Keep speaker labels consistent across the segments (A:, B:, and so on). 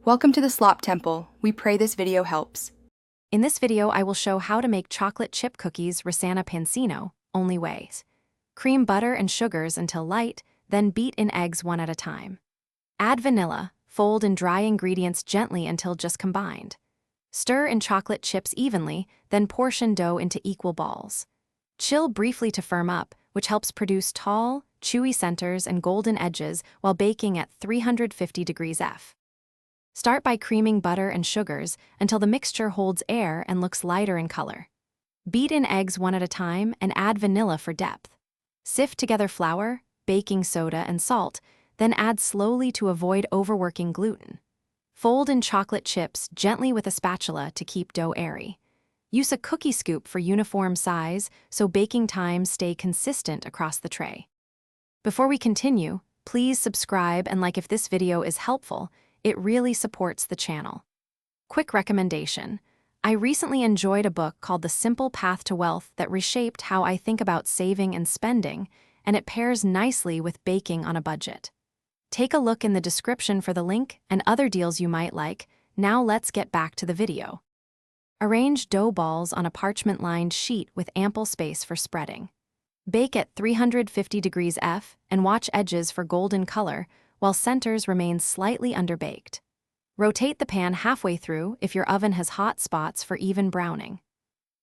A: Welcome to the Slop Temple. We pray this video helps.
B: In this video, I will show how to make chocolate chip cookies Rosanna Pansino, only ways. Cream butter and sugars until light, then beat in eggs one at a time. Add vanilla, fold in dry ingredients gently until just combined. Stir in chocolate chips evenly, then portion dough into equal balls. Chill briefly to firm up, which helps produce tall, chewy centers and golden edges while baking at 350 degrees F. Start by creaming butter and sugars until the mixture holds air and looks lighter in color. Beat in eggs one at a time and add vanilla for depth. Sift together flour, baking soda, and salt, then add slowly to avoid overworking gluten. Fold in chocolate chips gently with a spatula to keep dough airy. Use a cookie scoop for uniform size so baking times stay consistent across the tray. Before we continue, please subscribe and like if this video is helpful. It really supports the channel. Quick recommendation. I recently enjoyed a book called The Simple Path to Wealth that reshaped how I think about saving and spending, and it pairs nicely with baking on a budget. Take a look in the description for the link and other deals you might like. Now let's get back to the video. Arrange dough balls on a parchment-lined sheet with ample space for spreading. Bake at 350 degrees F and watch edges for golden color, while centers remain slightly underbaked. Rotate the pan halfway through if your oven has hot spots for even browning.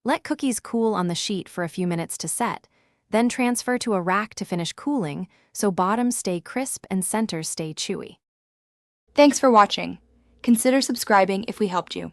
B: Let cookies cool on the sheet for a few minutes to set, then transfer to a rack to finish cooling so bottoms stay crisp and centers stay chewy.
A: Thanks for watching. Consider subscribing if we helped you.